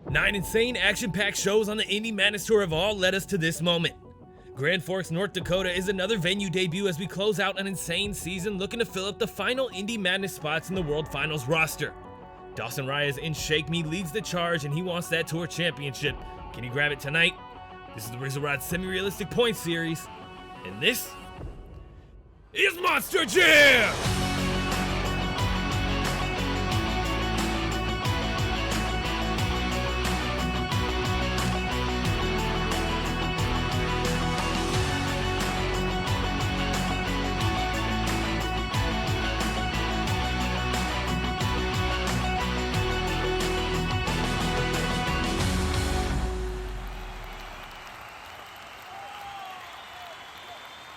9 insane action-packed shows on the Indy Madness Tour have all led us to this moment. Grand Forks, North Dakota is another venue debut as we close out an insane season looking to fill up the final Indy Madness spots in the World Finals roster. Dawson Rayas in Shake Me leads the charge and he wants that tour championship. Can he grab it tonight? This is the Rorsrps semi-realistic points series, and this is Monster Jam!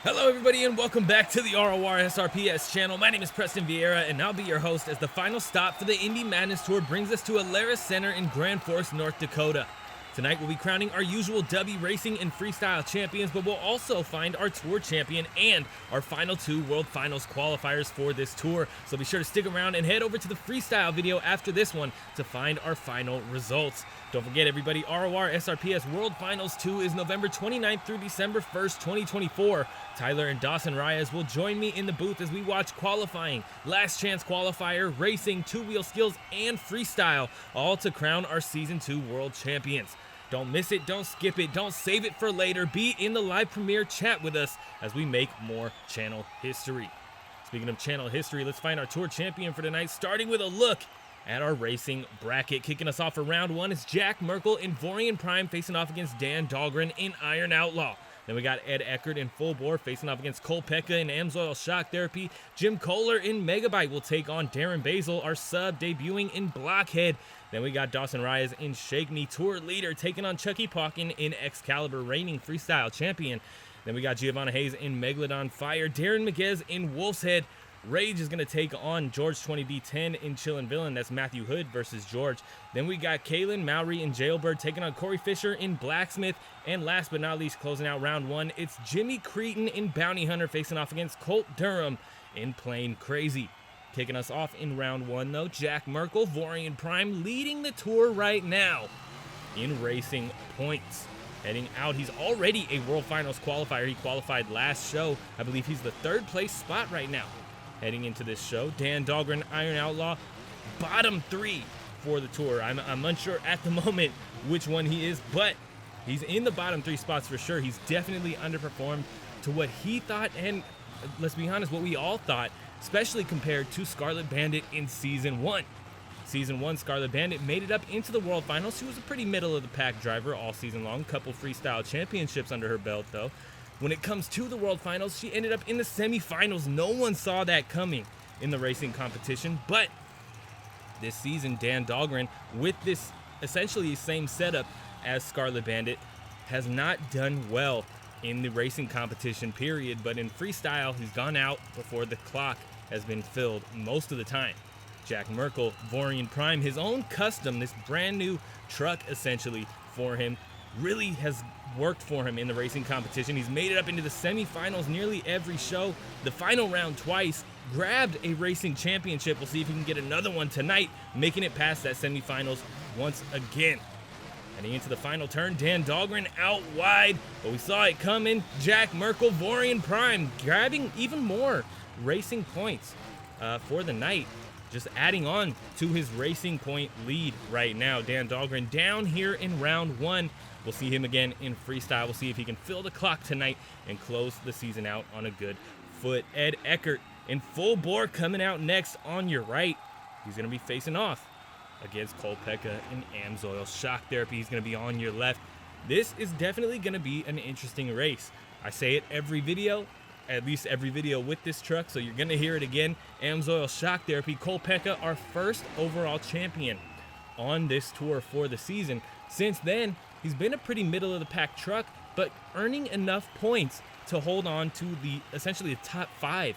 Hello everybody and welcome back to the Rorsrps channel. My name is Preston Vieira and I'll be your host as the final stop for the Indy Madness Tour brings us to Alerus Center in Grand Forks, North Dakota. Tonight we'll be crowning our usual Dubby racing and freestyle champions, but we'll also find our tour champion and our final two World Finals qualifiers for this tour. So be sure to stick around and head over to the freestyle video after this one to find our final results. Don't forget everybody, Rorsrps World Finals 2 is November 29th through December 1st, 2024. Tyler and Dawson Rayas will join me in the booth as we watch qualifying, last chance qualifier, racing, two-wheel skills, and freestyle, all to crown our Season 2 World Champions. Don't miss it, don't skip it, don't save it for later. Be in the live premiere chat with us as we make more channel history. Speaking of channel history, let's find our tour champion for tonight, starting with a look at our racing bracket. Kicking us off for round one is Jack Merkle in Vorian Prime facing off against Dan Dahlgren in Iron Outlaw. Then we got Ed Eckert in Full Bore facing off against Cole Pecka in Amsoil Shock Therapy. Jim Koehler in Megabyte will take on Darren basl, our sub, debuting in Blockhead. Then we got Dawson Rayas in Shake Me Tour Leader taking on Chuckie Pauken in Excaliber, reigning freestyle champion. Then we got Giovanna in Megalodon Fire. Darren Migues in Wolf's Head. Rage is going to take on George 20B10 in Chillin Villain. That's Matthew Hood versus George. Then we got Kaylin Mowry in Jailbird taking on Corey Fisher in Blacksmith. And last but not least, closing out round one, it's Jimmy Creten in Bounty Hunter facing off against Colt Durham in Plain Crazy. Kicking us off in round one, though, Jack Merkle, Vorian Prime, leading the tour right now in racing points. Heading out, he's already a World Finals qualifier. He qualified last show. I believe he's the third place spot right now. Heading into this show, Dan Dahlgren, Iron Outlaw, bottom three for the tour. I'm unsure at the moment which one he is, but he's in the bottom three spots for sure. He's definitely underperformed to what he thought, and let's be honest, what we all thought, especially compared to Scarlet Bandit in Season 1. Season 1, Scarlet Bandit made it up into the World Finals. She was a pretty middle-of-the-pack driver all season long. Couple freestyle championships under her belt, though. When it comes to the World Finals, she ended up in the semifinals. No one saw that coming in the racing competition, but this season, Dan Dahlgren, with this essentially same setup as Scarlet Bandit, has not done well in the racing competition, period. But in freestyle, he's gone out before the clock has been filled most of the time. Jack Merkle, Vorian Prime, his own custom, this brand new truck essentially for him, really has worked for him in the racing competition. He's made it up into the semifinals nearly every show, the final round twice, grabbed a racing championship. We'll see if he can get another one tonight, making it past that semifinals once again. Heading into the final turn, Dan Dahlgren out wide, but we saw it coming. Jack Merkle, Vorian Prime, grabbing even more racing points for the night, just adding on to his racing point lead right now. Dan Dahlgren down here in round one. We'll see him again in freestyle. We'll see if he can fill the clock tonight and close the season out on a good foot. Ed Eckert in Full Bore coming out next on your right. He's going to be facing off against Cole Pecka in Amsoil Shock Therapy. He's going to be on your left. This is definitely going to be an interesting race. I say it every video, at least every video with this truck, so you're going to hear it again. Amsoil Shock Therapy, Cole Pecka, our first overall champion on this tour for the season. Since then, he's been a pretty middle-of-the-pack truck, but earning enough points to hold on to the essentially the top five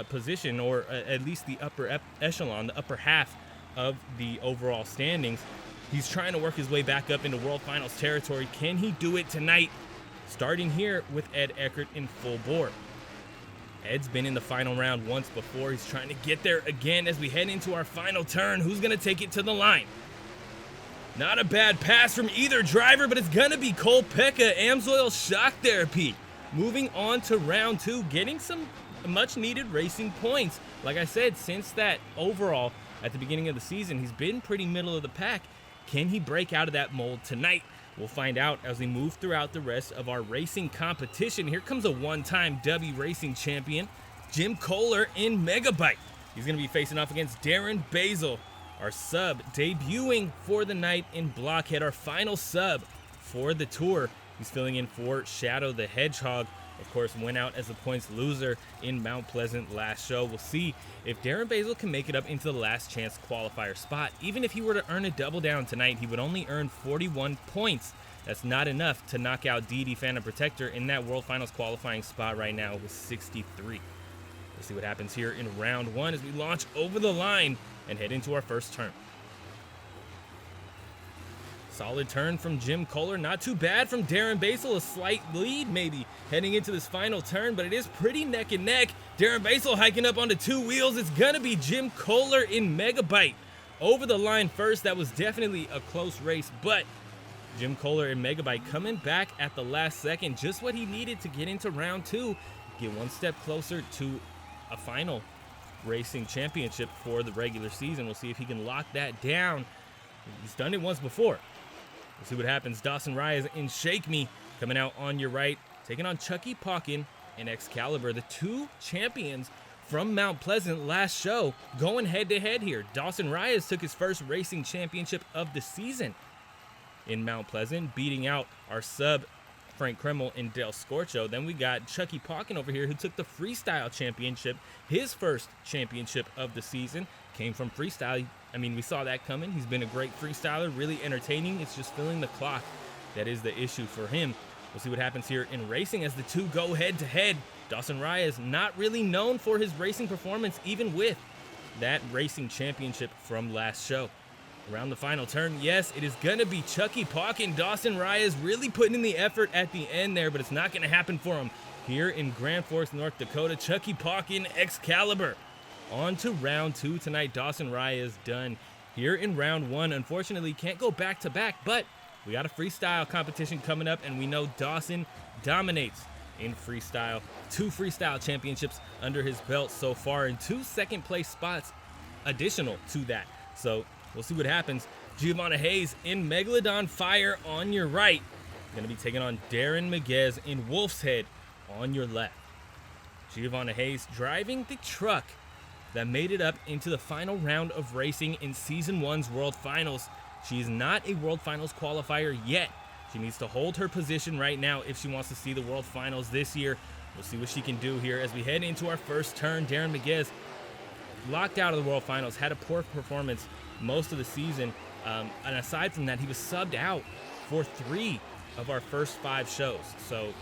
position, or at least the upper echelon, the upper half of the overall standings. He's trying to work his way back up into World Finals territory. Can he do it tonight? Starting here with Ed Eckert in Full Bore. Ed's been in the final round once before. He's trying to get there again as we head into our final turn. Who's going to take it to the line? Not a bad pass from either driver, but it's gonna be Cole Pecka, Amsoil shock therapy. Moving on to round 2, getting some much needed racing points. Like I said, since that overall at the beginning of the season, he's been pretty middle of the pack. Can he break out of that mold tonight? We'll find out as we move throughout the rest of our racing competition. Here comes a one-time Dubby Racing champion, Jim Koehler in Megabyte. He's gonna be facing off against Darren basl, our sub, debuting for the night in Blockhead, our final sub for the tour. He's filling in for Shadow the Hedgehog. Of course, went out as the points loser in Mount Pleasant last show. We'll see if Darren basl can make it up into the last chance qualifier spot. Even if he were to earn a double down tonight, he would only earn 41 points. That's not enough to knock out DD Phantom Protector in that World Finals qualifying spot right now with 63. We'll see what happens here in round 1 as we launch over the line and head into our first turn. Solid turn from Jim Koehler, not too bad from Darren basl, a slight lead maybe heading into this final turn, but it is pretty neck and neck. Darren basl hiking up onto 2 wheels. It's gonna be Jim Koehler in Megabyte over the line first. That was definitely a close race, but Jim Koehler in Megabyte coming back at the last second, just what he needed to get into round 2, get one step closer to a final racing championship for the regular season. We'll see if he can lock that down. He's done it once before. We'll see what happens. Dawson Rayas in Shake Me coming out on your right, taking on Chuckie, Pauken, and Excaliber, the 2 champions from Mount Pleasant last show, going head-to-head here. Dawson Rayas took his first racing championship of the season in Mount Pleasant, beating out our sub Frank Kreml in Del Scorcho. Then we got Chuckie Pauken over here, who took the freestyle championship, his first championship of the season, came from freestyle. I mean, we saw that coming. He's been a great freestyler, really entertaining. It's just filling the clock that is the issue for him. We'll see what happens here in racing as the 2 go head-to-head. Dawson Rayas not really known for his racing performance, even with that racing championship from last show. Around the final turn, yes, it is going to be Chuckie Pauken. Dawson Rayas really putting in the effort at the end there, but it's not going to happen for him here in Grand Forks, North Dakota. Chuckie Pauken, Excaliber. On to round 2 tonight. Dawson Rayas done here in round 1. Unfortunately, can't go back-to-back, but we got a freestyle competition coming up, and we know Dawson dominates in freestyle. 2 freestyle championships under his belt so far, and 2 second-place spots additional to that. So we'll see what happens. Giovanna Hayes in Megalodon Fire on your right. Going to be taking on Darren Migues in Wolf's Head on your left. Giovanna Hayes driving the truck that made it up into the final round of racing in Season 1's World Finals. She's not a World Finals qualifier yet. She needs to hold her position right now if she wants to see the World Finals this year. We'll see what she can do here as we head into our first turn. Darren Migues locked out of the World Finals, had a poor performance most of the season, and aside from that, he was subbed out for 3 of our first 5 shows. So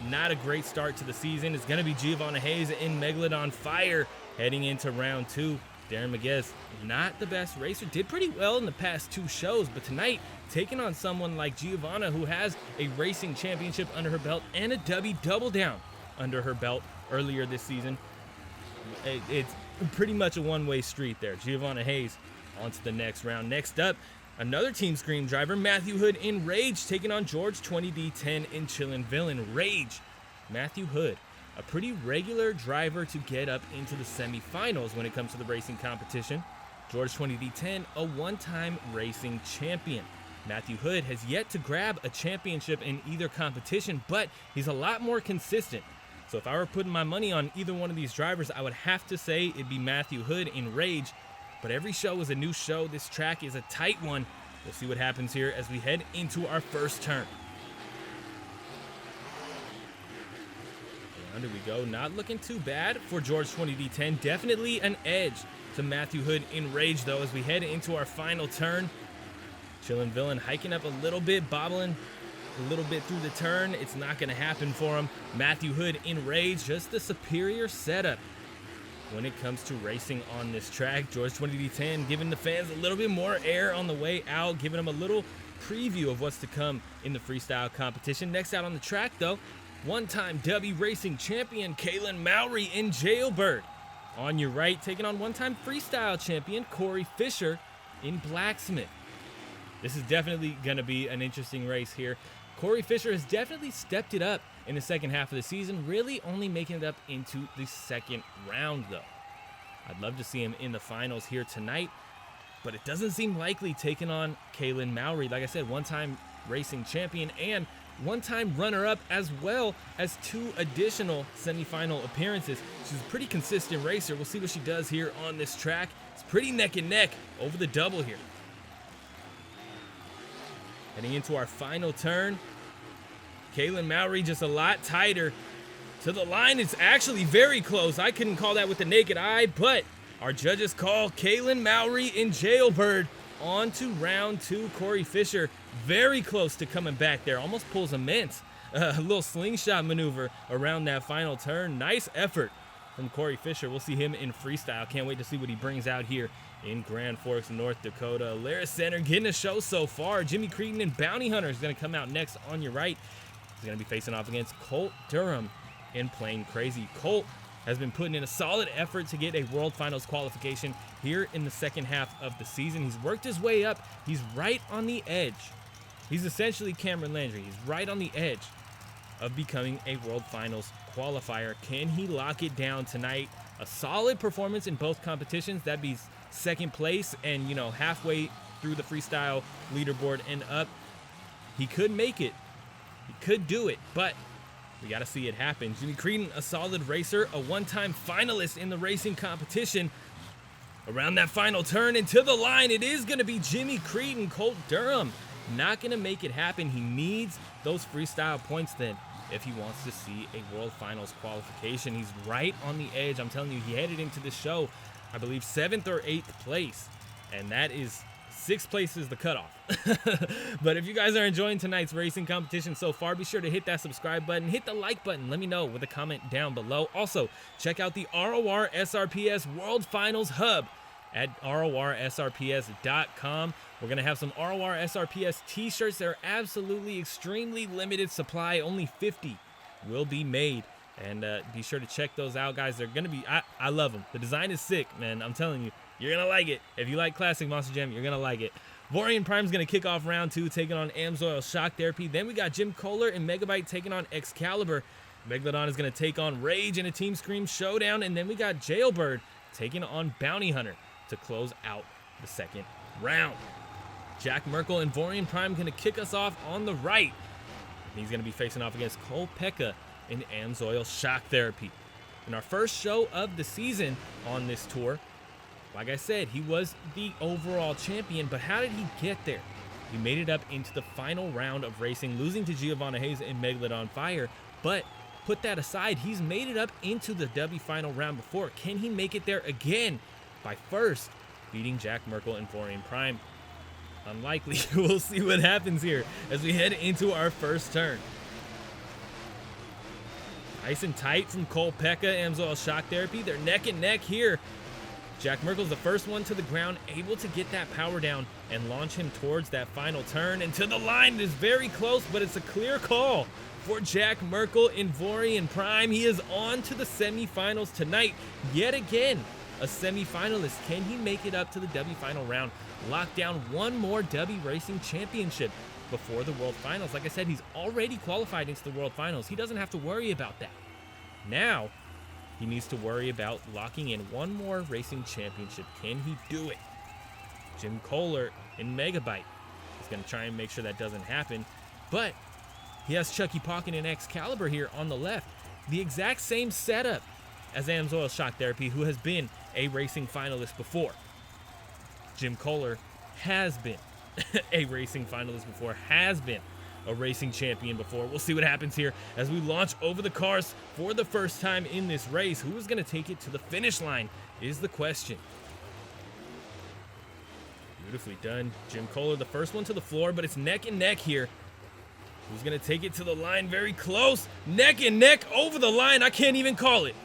not a great start to the season. It's going to be Giovanna Hayes in Megalodon Fire heading into round 2. Darren Migues, not the best racer, did pretty well in the past 2 shows, but tonight, taking on someone like Giovanna, who has a racing championship under her belt and a Dubby double down under her belt earlier this season, it's pretty much a one-way street there. Giovanna Hayes on to the next round. Next up, another Team Scream driver, Matthew Hood in Rage, taking on George 20D10 in Chillin Villain. Rage, Matthew Hood, a pretty regular driver to get up into the semifinals when it comes to the racing competition. George 20D10, a one-time racing champion. Matthew Hood has yet to grab a championship in either competition, but he's a lot more consistent. So if I were putting my money on either one of these drivers, I would have to say it'd be Matthew Hood in Rage. But every show is a new show. This track is a tight one. We'll see what happens here as we head into our first turn. Under we go. Not looking too bad for George 20D10. Definitely an edge to Matthew Hood in Rage, though, as we head into our final turn. Chillin Villain hiking up a little bit, bobbling a little bit through the turn. It's not going to happen for him. Matthew Hood in Rage, just the superior setup when it comes to racing on this track. George 20D10 giving the fans a little bit more air on the way out, giving them a little preview of what's to come in the freestyle competition. Next out on the track, though, one-time Dubby Racing champion Kaylin Mowry in Jailbird. On your right, taking on one-time freestyle champion Corey Fisher in Blacksmith. This is definitely going to be an interesting race here. Corey Fisher has definitely stepped it up in the second half of the season, really only making it up into the second round, though. I'd love to see him in the finals here tonight, but it doesn't seem likely taking on Chillin Villain. Like I said, one-time racing champion and one-time runner-up, as well as 2 additional semifinal appearances. She's a pretty consistent racer. We'll see what she does here on this track. It's pretty neck and neck over the double here. Heading into our final turn. Chillin Villain just a lot tighter. To the line, it's actually very close. I couldn't call that with the naked eye, but our judges call Chillin Villain and Jailbird on to round 2. Corey Fisher very close to coming back there. Almost pulls a mint. A little slingshot maneuver around that final turn. Nice effort from Corey Fisher. We'll see him in freestyle. Can't wait to see what he brings out here in Grand Forks, North Dakota. Alerus Center getting a show so far. Jimmy Creten and Bounty Hunter is going to come out next on your right. He's going to be facing off against Colt Durham and playing Krazy. Colt has been putting in a solid effort to get a World Finals qualification here in the second half of the season. He's worked his way up. He's right on the edge. He's essentially Cameron Landry. He's right on the edge of becoming a World Finals qualifier. Can he lock it down tonight? A solid performance in both competitions. That'd be second place and, you know, halfway through the freestyle leaderboard and up. He could make it. He could do it, but we got to see it happen. Jimmy Creten, a solid racer, a one-time finalist in the racing competition. Around that final turn and to the line, it is going to be Jimmy Creten. Colt Durham not going to make it happen. He needs those freestyle points then if he wants to see a World Finals qualification. He's right on the edge. I'm telling you, he headed into the show, I believe, 7th or 8th place, and that is 6th place is the cutoff. But if you guys are enjoying tonight's racing competition so far, be sure to hit that subscribe button, hit the like button, let me know with a comment down below. Also, check out the RORSRPS World Finals Hub at rorsrps.com. We're going to have some RORSRPS t-shirts that are absolutely extremely limited supply. Only 50 will be made. And be sure to check those out, guys. They're going to be, I love them. The design is sick, man. I'm telling you, you're going to like it. If you like classic Monster Jam, you're going to like it. Vorian Prime's going to kick off round 2, taking on Amsoil Shock Therapy. Then we got Jim Koehler and Megabyte taking on Excaliber. Megalodon is going to take on Rage in a Team Scream showdown. And then we got Jailbird taking on Bounty Hunter to close out the second round. Jack Merkle and Vorian Prime going to kick us off on the right. He's going to be facing off against Cole Pecka in Amsoil Shock Therapy. In our first show of the season on this tour, like I said, he was the overall champion, but how did he get there? He made it up into the final round of racing, losing to Giovanna Hayes and Megalodon Fire, but put that aside, he's made it up into the Dubby final round before. Can he make it there again by first beating Jack Merkle and Vorian Prime? Unlikely. We'll see what happens here as we head into our first turn. Nice and tight from Cole Pecka, Amsoil Shock Therapy. They're neck and neck here. Jack Merkle's the first one to the ground, able to get that power down and launch him towards that final turn. And to the line, it is very close, but it's a clear call for Jack Merkle in Vorian Prime. He is on to the semifinals tonight. Yet again, a semifinalist. Can he make it up to the Dubby final round? Lock down one more Dubby Racing Championship before the World Finals. Like I said, he's already qualified into the World Finals. He doesn't have to worry about that. Now, he needs to worry about locking in one more racing championship. Can he do it? Jim Koehler in Megabyte is going to try and make sure that doesn't happen. But he has Chuckie, Pauken, and Excaliber here on the left. The exact same setup as Amsoil Shock Therapy, who has been a racing finalist before. Jim Koehler has been a racing finalist before, has been a racing champion before. We'll see what happens here as we launch over the cars for the first time in this race. Who is going to take it to the finish line is the question. Beautifully done. Jim Koehler, the first one to the floor, but it's neck and neck here. Who's going to take it to the line? Very close. Neck and neck over the line. I can't even call it.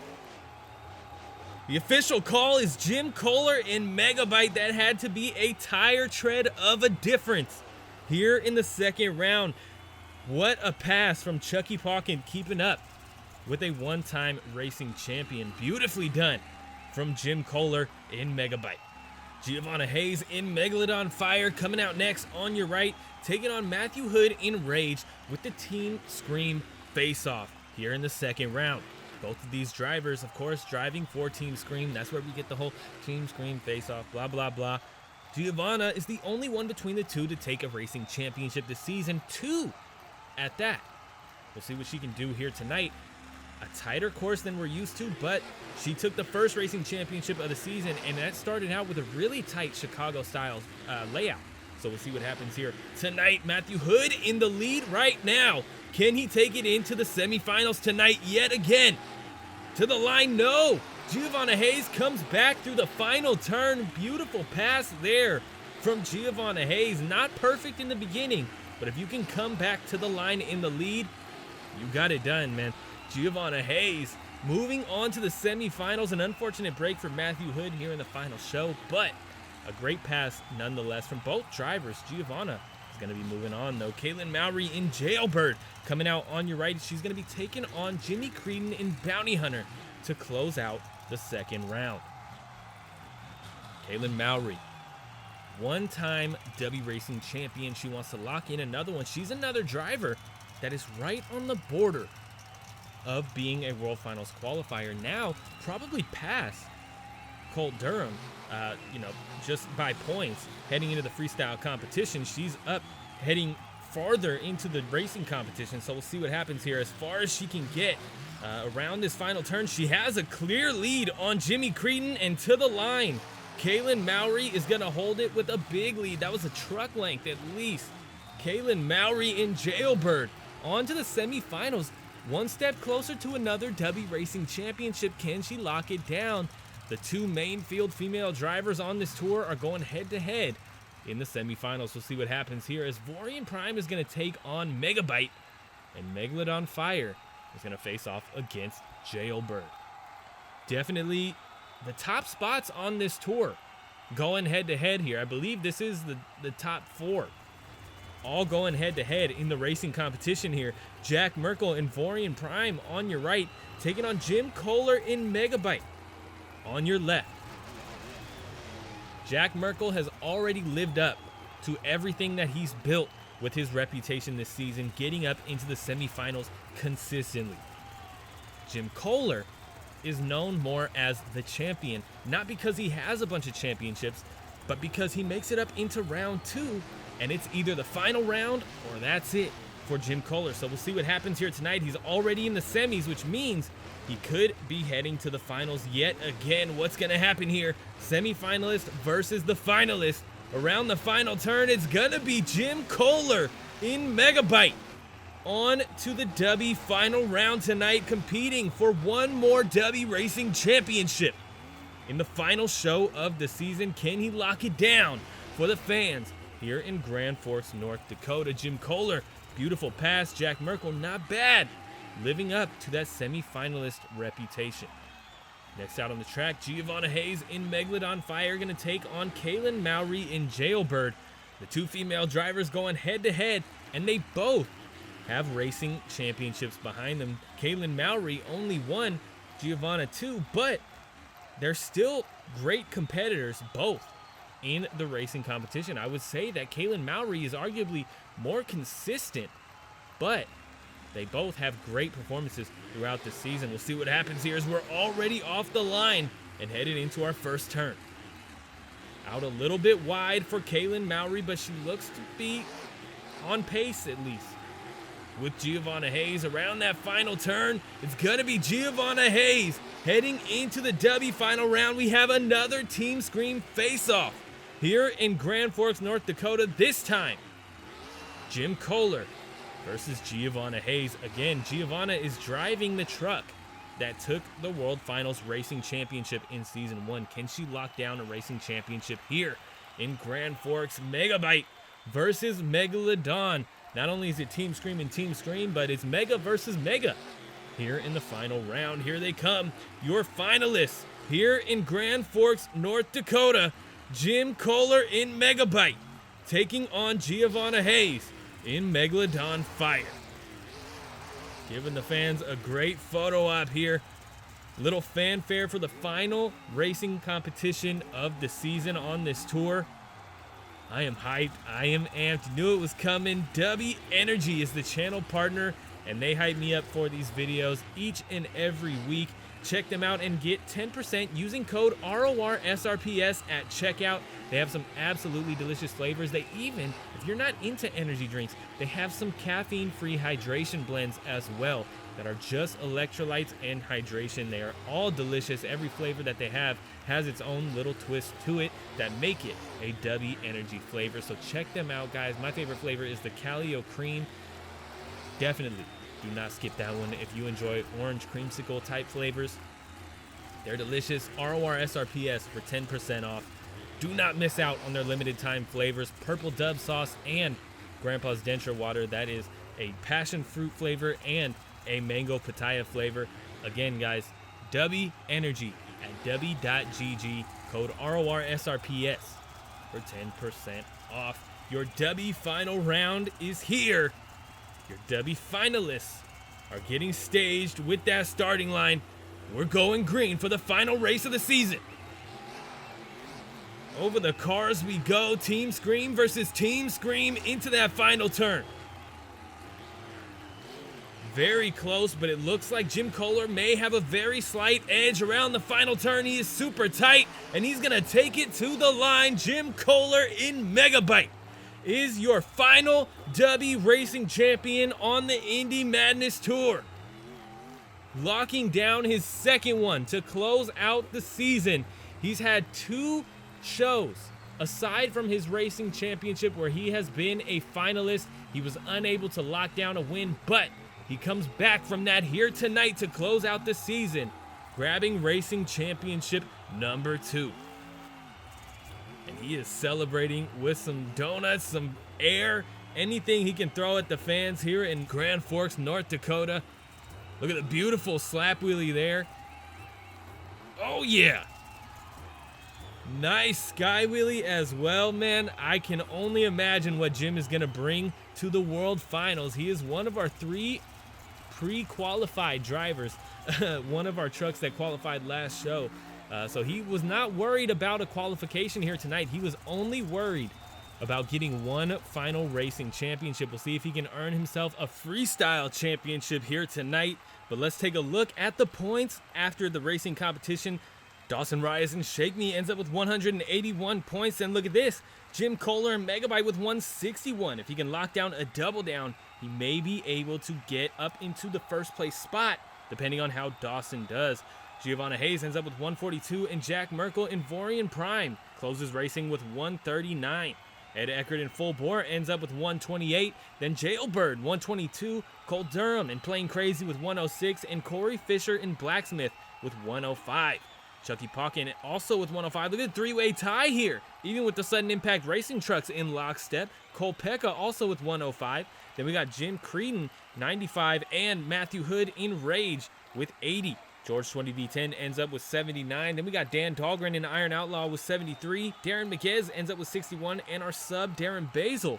The official call is Jim Koehler in Megabyte. That had to be a tire tread of a difference here in the second round. What a pass from Chuckie Pauken, keeping up with a one-time racing champion. Beautifully done from Jim Koehler in Megabyte. Giovanna Hayes in Megalodon Fire coming out next on your right, taking on Matthew Hood in Rage with the Team Scream face-off here in the second round. Both of these drivers, of course, driving for Team Scream. That's where we get the whole Team Scream face-off, blah, blah, blah. Giovanna is the only one between the two to take a racing championship this season, 2 at that. We'll see what she can do here tonight. A tighter course than we're used to, but she took the first racing championship of the season, and that started out with a really tight Chicago-style layout. So we'll see what happens here tonight. Matthew Hood in the lead right now. Can he take it into the semifinals tonight yet again? To the line, no. Giovanna Hayes comes back through the final turn. Beautiful pass there from Giovanna Hayes. Not perfect in the beginning, but if you can come back to the line in the lead, you got it done, man. Giovanna Hayes moving on to the semifinals. An unfortunate break for Matthew Hood here in the final show, but a great pass nonetheless from both drivers. Giovanna is going to be moving on, though. Caitlin Mowry in Jailbird coming out on your right. She's going to be taking on Jimmy Creten in Bounty Hunter to close out the second round. Caitlin Mowry, one-time W Racing champion. She wants to lock in another one. She's another driver that is right on the border of being a World Finals qualifier. Now, probably past Colt Durham, just by points heading into the freestyle competition. She's up heading farther into the racing competition, so we'll see what happens here as far as she can get around this final turn. She has a clear lead on Jimmy Creten, and to the line, Caitlin Mowry is going to hold it with a big lead. That was a truck length at least. Caitlin Mowry in Jailbird on to the semifinals. One step closer to another W Racing Championship. Can she lock it down? The two main field female drivers on this tour are going head-to-head in the semifinals. We'll see what happens here as Vorian Prime is going to take on Megabyte, and Megalodon Fire is going to face off against Jailbird. Definitely the top spots on this tour going head-to-head here. I believe this is the top 4. All going head-to-head in the racing competition here. Jack Merkle and Vorian Prime on your right, taking on Jim Koehler in Megabyte on your left. Jack Merkle has already lived up to everything that he's built with his reputation this season, getting up into the semifinals consistently. Jim Koehler is known more as the champion, not because he has a bunch of championships, but because he makes it up into round 2, and it's either the final round or that's it for Jim Koehler. So we'll see what happens here tonight. He's already in the semis, which means he could be heading to the finals yet again. What's going to happen here? Semi-finalist versus the finalist. Around the final turn, it's going to be Jim Koehler in Megabyte. On to the Dubby final round tonight, competing for one more Dubby Racing Championship. In the final show of the season, can he lock it down for the fans here in Grand Forks, North Dakota? Jim Koehler, beautiful pass. Jack Merkle, not bad, living up to that semi-finalist reputation. Next out on the track, Giovanna Hayes in Megalodon Fire going to take on Caitlin Mowry in Jailbird. The two female drivers going head-to-head, and they both have racing championships behind them. Caitlin Mowry only won, Giovanna 2, but they're still great competitors both in the racing competition. I would say that Caitlin Mowry is arguably more consistent, but they both have great performances throughout the season. We'll see what happens here as we're already off the line and headed into our first turn. Out a little bit wide for Caitlin Mowry, but she looks to be on pace at least with Giovanna Hayes. Around that final turn, it's going to be Giovanna Hayes heading into the W final round. We have another Team Scream face-off here in Grand Forks, North Dakota. This time, Jim Koehler versus Giovanna Hayes. Again, Giovanna is driving the truck that took the World Finals Racing Championship in Season 1. Can she lock down a racing championship here in Grand Forks? Megabyte versus Megalodon. Not only is it Team Scream and Team Scream, but it's Mega versus Mega here in the final round. Here they come, your finalists here in Grand Forks, North Dakota. Jim Koehler in Megabyte taking on Giovanna Hayes in Megalodon Fire. Giving the fans a great photo op here Little fanfare for the final racing competition of the season on this tour. I am hyped. I am amped. Knew it was coming. Dubby Energy is the channel partner, and they hype me up for these videos each and every week. Check them out and get 10% using code RORSRPS at checkout. They have some absolutely delicious flavors. They even, if you're not into energy drinks, they have some caffeine-free hydration blends as well that are just electrolytes and hydration. They are all delicious. Every flavor that they have has its own little twist to it that make it a Dubby Energy flavor. So check them out, guys. My favorite flavor is the Calio Cream. Definitely do not skip that one if you enjoy orange creamsicle type flavors. They're delicious. RORSRPS for 10% off. Do not miss out on their limited time flavors. Purple Dub Sauce and Grandpa's Denture Water. That is a passion fruit flavor and a mango pitaya flavor. Again, guys, Dubby Energy at dubby.gg. Code RORSRPS for 10% off. Your Dubby final round is here. Your Dubby finalists are getting staged with that starting line. We're going green for the final race of the season. Over the cars we go. Team Scream versus Team Scream into that final turn. Very close, but it looks like Jim Koehler may have a very slight edge around the final turn. He is super tight, and he's going to take it to the line. Jim Koehler in Megabyte is your final Dubby Racing champion on the Indy Madness Tour. Locking down his second one to close out the season. He's had 2 shows aside from his racing championship where he has been a finalist. He was unable to lock down a win, but he comes back from that here tonight to close out the season, grabbing racing championship number 2. And he is celebrating with some donuts, some air, anything he can throw at the fans here in Grand Forks, North Dakota. Look at the beautiful slap wheelie there. Oh yeah. Nice sky wheelie as well, man. I can only imagine what Jim is going to bring to the World Finals. He is one of our 3 pre-qualified drivers. One of our trucks that qualified last show. So he was not worried about a qualification here tonight. He was only worried about getting one final racing championship. We'll see if he can earn himself a freestyle championship here tonight. But let's take a look at the points after the racing competition. Dawson, Rayas, and Shake Me ends up with 181 points. And look at this. Jim Koehler and Megabyte with 161. If he can lock down a double down, he may be able to get up into the first place spot, depending on how Dawson does. Giovanna Hayes ends up with 142, and Jack Merkle in Vorian Prime closes racing with 139. Ed Eckert in Full Bore ends up with 128. Then Jailbird, 122. Colt Durham in Playing Crazy with 106. And Corey Fisher in Blacksmith with 105. Chuckie Pauken also with 105. Look at the 3-way tie here. Even with the Sudden Impact Racing trucks in lockstep. Cole Pecka also with 105. Then we got Jim Creten, 95. And Matthew Hood in Rage with 80. George 20D10 ends up with 79. Then we got Dan Dahlgren in Iron Outlaw with 73. Darren Migues ends up with 61. And our sub, Darren Basl,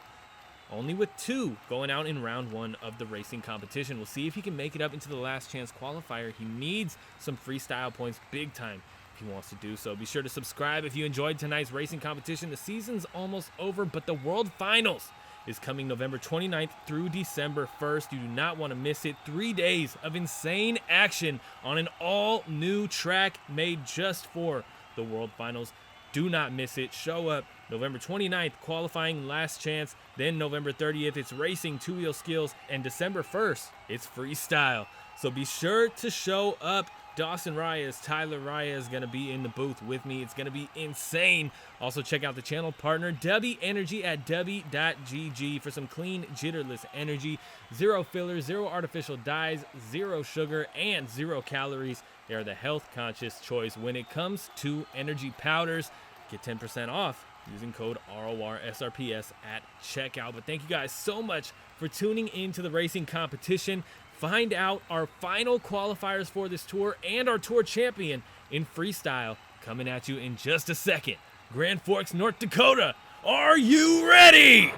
only with 2 going out in round 1 of the racing competition. We'll see if he can make it up into the last chance qualifier. He needs some freestyle points big time if he wants to do so. Be sure to subscribe if you enjoyed tonight's racing competition. The season's almost over, but the World Finals is coming November 29th through December 1st. You do not want to miss it. 3 days of insane action on an all-new track made just for the World Finals. Do not miss it. Show up November 29th, qualifying last chance. Then November 30th, it's racing, 2-wheel skills. And December 1st, it's freestyle. So be sure to show up. Dawson Rayas, Tyler Rayas is going to be in the booth with me. It's going to be insane. Also, check out the channel partner, Dubby Energy at dubby.gg for some clean, jitterless energy. 0 fillers, 0 artificial dyes, 0 sugar, and 0 calories. They are the health-conscious choice when it comes to energy powders. Get 10% off using code RORSRPS at checkout. But thank you guys so much for tuning into the racing competition. Find out our final qualifiers for this tour and our tour champion in freestyle coming at you in just a second. Grand Forks, North Dakota, are you ready?